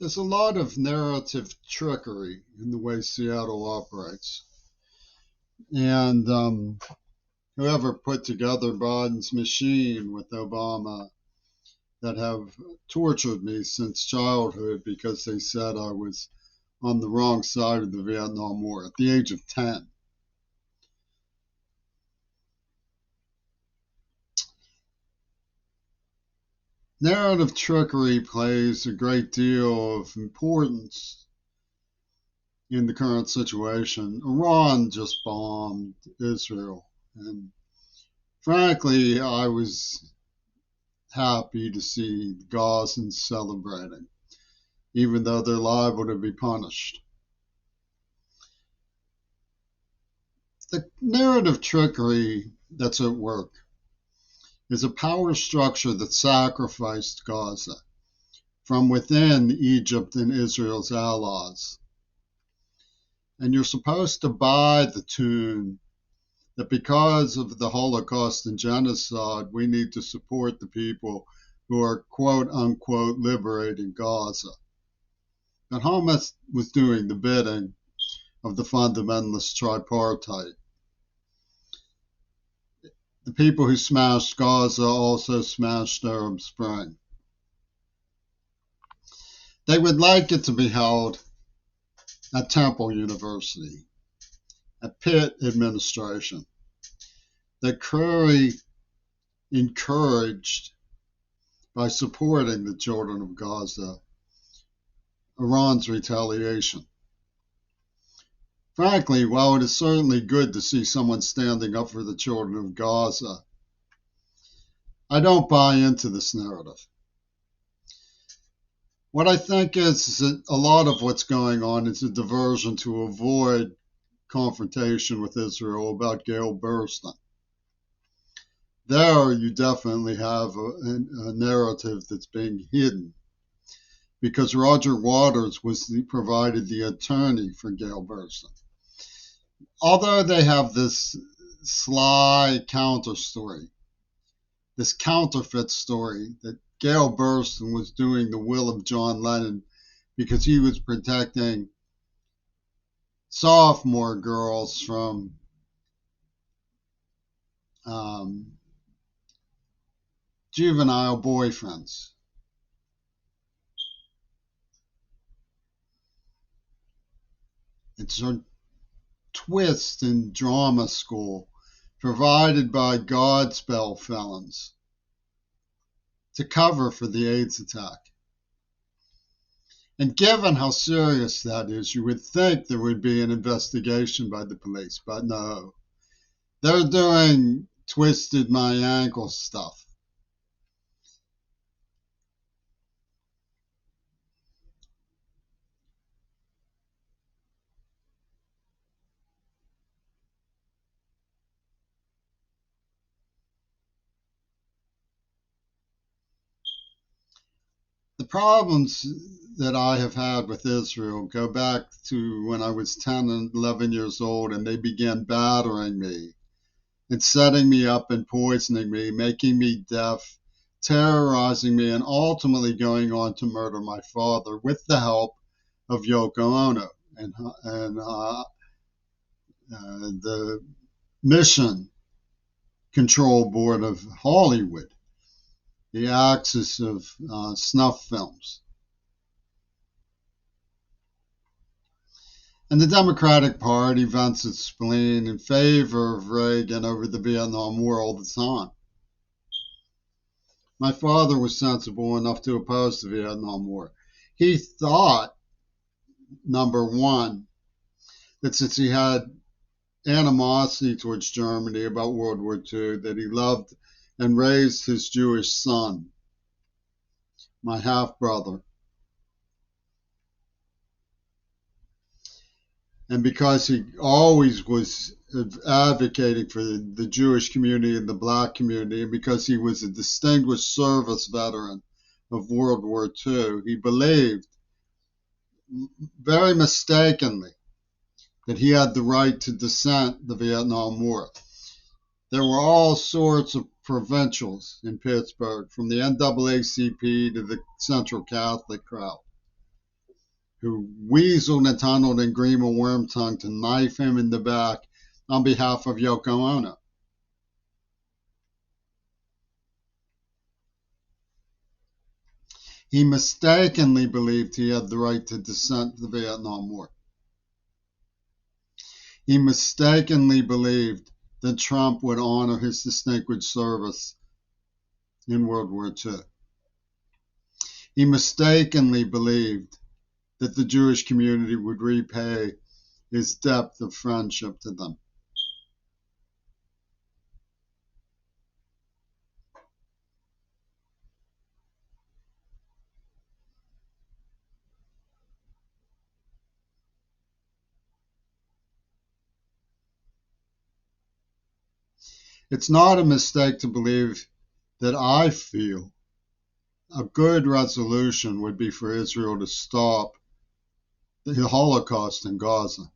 There's a lot of narrative trickery in the way Seattle operates. And whoever put together Biden's machine with Obama that have tortured me since childhood because they said I was on the wrong side of the Vietnam War at the age of 10. Narrative trickery plays a great deal of importance in the current situation. Iran just bombed Israel, and frankly, I was happy to see the Gazans celebrating, even though they're liable to be punished. The narrative trickery that's at work is a power structure that sacrificed Gaza from within Egypt and Israel's allies. And you're supposed to buy the tune that because of the Holocaust and genocide, we need to support the people who are quote unquote liberating Gaza. But Hamas was doing the bidding of the fundamentalist tripartite. The people who smashed Gaza also smashed Arab Spring. They would like it to be held at Temple University, at Pitt administration, that Curry encouraged by supporting the children of Gaza, Iran's retaliation. Frankly, while it is certainly good to see someone standing up for the children of Gaza, I don't buy into this narrative. What I think is that a lot of what's going on is a diversion to avoid confrontation with Israel about Gail Burstyn. There you definitely have a narrative that's being hidden because Roger Waters provided the attorney for Gail Burstyn. Although they have this sly counter story, this counterfeit story that Gail Burstyn was doing the will of John Lennon because he was protecting sophomore girls from juvenile boyfriends. It's a twist in drama school provided by Godspell felons to cover for the AIDS attack. And given how serious that is, you would think there would be an investigation by the police, but no. They're doing twisted my ankle stuff. The problems that I have had with Israel go back to when I was 10 and 11 years old and they began battering me and setting me up and poisoning me, making me deaf, terrorizing me, and ultimately going on to murder my father with the help of Yoko Ono and the Mission Control Board of Hollywood, the axis of snuff films. And the Democratic Party vents its spleen in favor of Reagan over the Vietnam War all the time. My father was sensible enough to oppose the Vietnam War. He thought, number one, that since he had animosity towards Germany about World War II, that he loved and raised his Jewish son, my half-brother. And because he always was advocating for the Jewish community and the black community, and because he was a distinguished service veteran of World War II, he believed, very mistakenly, that he had the right to dissent the Vietnam War. There were all sorts of provincials in Pittsburgh, from the NAACP to the Central Catholic crowd. who weaseled and tunneled in Grima Wormtongue to knife him in the back on behalf of Yoko Ono. He mistakenly believed he had the right to dissent the Vietnam War. He mistakenly believed that Trump would honor his distinguished service in World War II. He mistakenly believed that the Jewish community would repay his depth of friendship to them. It's not a mistake to believe that I feel a good resolution would be for Israel to stop the Holocaust in Gaza.